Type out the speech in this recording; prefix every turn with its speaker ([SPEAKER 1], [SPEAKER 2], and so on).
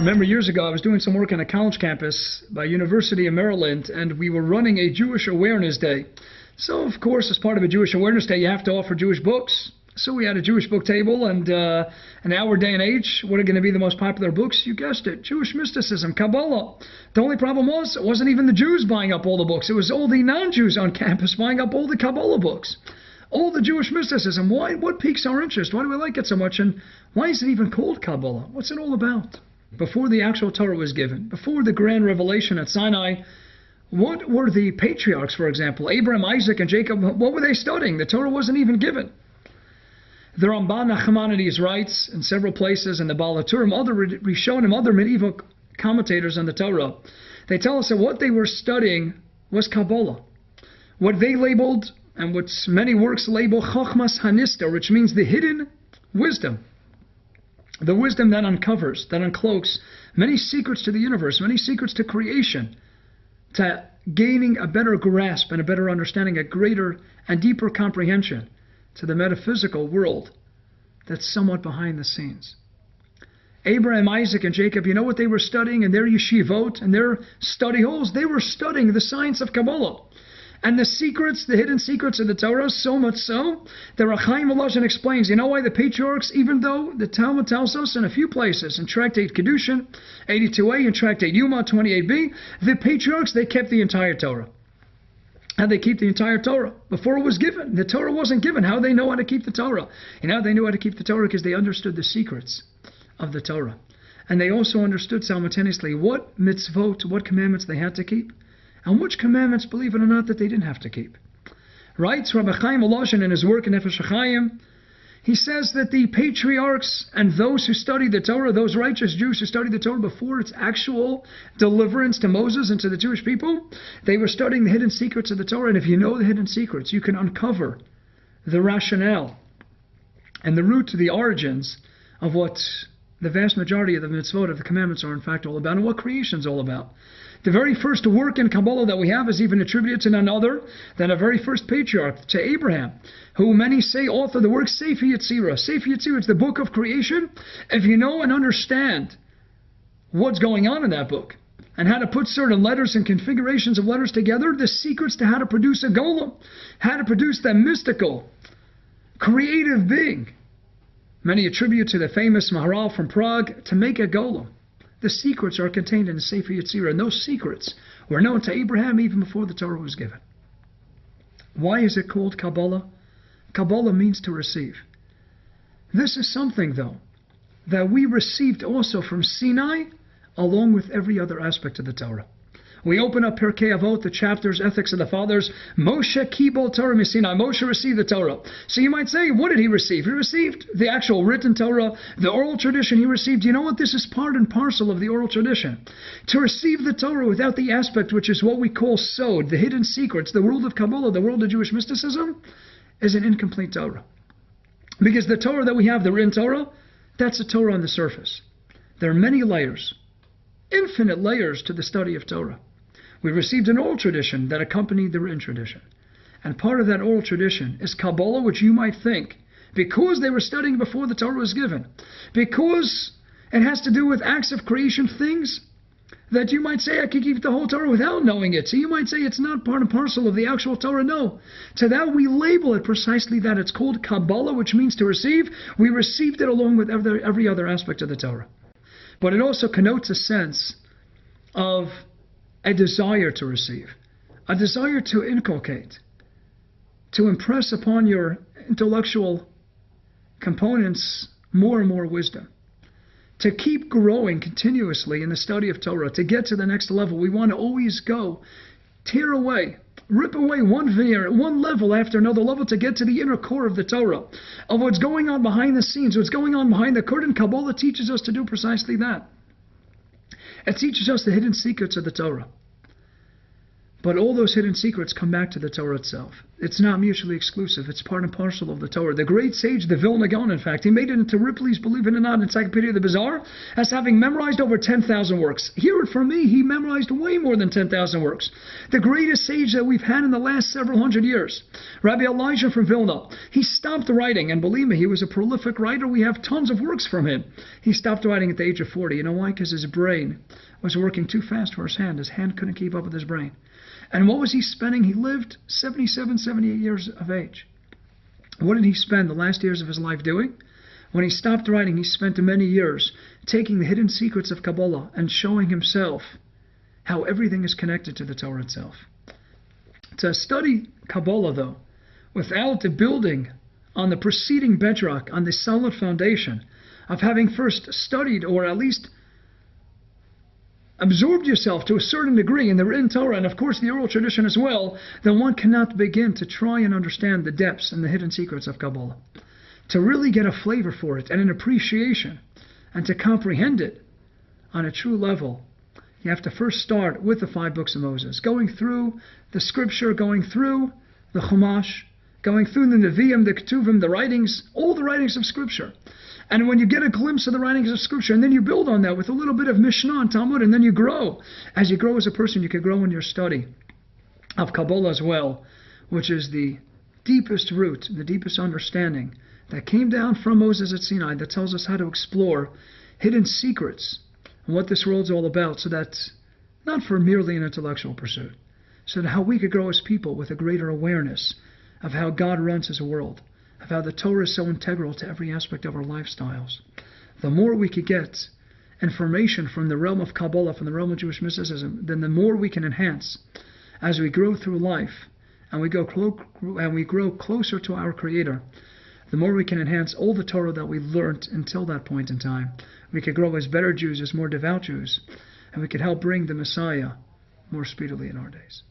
[SPEAKER 1] Remember years ago, I was doing some work on a college campus by University of Maryland, and we were running a Jewish Awareness Day. So, of course, as part of a Jewish Awareness Day, you have to offer Jewish books. So we had a Jewish book table, and in our day and age, what are going to be the most popular books? You guessed it, Jewish mysticism, Kabbalah. The only problem was, it wasn't even the Jews buying up all the books. It was all the non-Jews on campus buying up all the Kabbalah books. All the Jewish mysticism. Why? What piques our interest? Why do we like it so much? And why is it even called Kabbalah? What's it all about? Before the actual Torah was given, before the grand revelation at Sinai, what were the patriarchs, for example, Abraham, Isaac, and Jacob, what were they studying? The Torah wasn't even given. The Ramban Nachmanides writes in several places in the Baal HaTurim, other Rishonim, other medieval commentators on the Torah, they tell us that what they were studying was Kabbalah. What they labeled, and what many works label, Chochmas Hanistar, which means the hidden wisdom. The wisdom that uncovers, that uncloaks many secrets to the universe, many secrets to creation, to gaining a better grasp and a better understanding, a greater and deeper comprehension to the metaphysical world that's somewhat behind the scenes. Abraham, Isaac, and Jacob, you know what they were studying in their yeshivot and their study halls? They were studying the science of Kabbalah. And the secrets, the hidden secrets of the Torah, so much so, that Chaim Volozhin explains, you know why the patriarchs, even though the Talmud tells us in a few places, in Tractate Kedushin, 82a, and Tractate Yuma, 28b, the patriarchs, they kept the entire Torah. How they keep the entire Torah? Before it was given. The Torah wasn't given. How they know how to keep the Torah? You know how they knew how to keep the Torah? Because they understood the secrets of the Torah. And they also understood simultaneously what mitzvot, what commandments they had to keep, and which commandments, believe it or not, that they didn't have to keep. Writes Rabbi Chaim Volozhin in his work in Nefesh HaChaim, he says that the patriarchs and those who studied the Torah, those righteous Jews who studied the Torah before its actual deliverance to Moses and to the Jewish people, they were studying the hidden secrets of the Torah. And if you know the hidden secrets, you can uncover the rationale and the root to the origins of what the vast majority of the mitzvot, of the commandments, are in fact all about, and what creation is all about. The very first work in Kabbalah that we have is even attributed to none other than a very first patriarch, to Abraham, who many say authored the work Sefer Yetzirah. Sefer Yetzirah is the book of creation. If you know and understand what's going on in that book, and how to put certain letters and configurations of letters together, the secrets to how to produce a golem, how to produce that mystical, creative being, many attribute to the famous Maharal from Prague, to make a golem. The secrets are contained in the Sefer Yetzirah, and those secrets were known to Abraham even before the Torah was given. Why is it called Kabbalah? Kabbalah means to receive. This is something, though, that we received also from Sinai, along with every other aspect of the Torah. We open up Pirkei Avot, the chapters, Ethics of the Fathers. Moshe Kibol Torah Misinai. Moshe received the Torah. So you might say, what did he receive? He received the actual written Torah, the oral tradition he received. You know what? This is part and parcel of the oral tradition. To receive the Torah without the aspect which is what we call sod, the hidden secrets, the world of Kabbalah, the world of Jewish mysticism, is an incomplete Torah. Because the Torah that we have, the written Torah, that's a Torah on the surface. There are many layers, infinite layers to the study of Torah. We received an oral tradition that accompanied the written tradition. And part of that oral tradition is Kabbalah, which you might think, because they were studying before the Torah was given, because it has to do with acts of creation, things that you might say, I could keep the whole Torah without knowing it. So you might say it's not part and parcel of the actual Torah. No. To that we label it precisely that. It's called Kabbalah, which means to receive. We received it along with every other aspect of the Torah. But it also connotes a sense of a desire to receive, a desire to inculcate, to impress upon your intellectual components more and more wisdom, to keep growing continuously in the study of Torah, to get to the next level. We want to always go, tear away, rip away one veneer, one level after another level, to get to the inner core of the Torah, of what's going on behind the scenes, what's going on behind the curtain. Kabbalah teaches us to do precisely that. It teaches us the hidden secrets of the Torah. But all those hidden secrets come back to the Torah itself. It's not mutually exclusive. It's part and parcel of the Torah. The great sage, the Vilna Gaon, in fact, he made it into Ripley's, believe it or not, Encyclopedia of the Bizarre, as having memorized over 10,000 works. Hear it from me, he memorized way more than 10,000 works. The greatest sage that we've had in the last several hundred years, Rabbi Elijah from Vilna, he stopped writing, and believe me, he was a prolific writer. We have tons of works from him. He stopped writing at the age of 40. You know why? Because his brain was working too fast for his hand. His hand couldn't keep up with his brain. And what was he spending? He lived 77, 78 years of age. What did he spend the last years of his life doing? When he stopped writing, he spent many years taking the hidden secrets of Kabbalah and showing himself how everything is connected to the Torah itself. To study Kabbalah, though, without the building on the preceding bedrock, on the solid foundation of having first studied, or at least absorbed yourself to a certain degree in the written Torah, and of course the oral tradition as well, then one cannot begin to try and understand the depths and the hidden secrets of Kabbalah. To really get a flavor for it and an appreciation, and to comprehend it on a true level, you have to first start with the 5 books of Moses, going through the scripture, going through the Chumash, going through the Nevi'im, the Ketuvim, the writings, all the writings of scripture. And when you get a glimpse of the writings of Scripture, and then you build on that with a little bit of Mishnah and Talmud, and then you grow. As you grow as a person, you can grow in your study of Kabbalah as well, which is the deepest root, the deepest understanding that came down from Moses at Sinai, that tells us how to explore hidden secrets and what this world's all about, so that's not for merely an intellectual pursuit, so that how we could grow as people with a greater awareness of how God runs his world, of how the Torah is so integral to every aspect of our lifestyles. The more we could get information from the realm of Kabbalah, from the realm of Jewish mysticism, then the more we can enhance as we grow through life and we grow closer to our Creator. The more we can enhance all the Torah that we learned until that point in time. We could grow as better Jews, as more devout Jews, and we could help bring the Messiah more speedily in our days.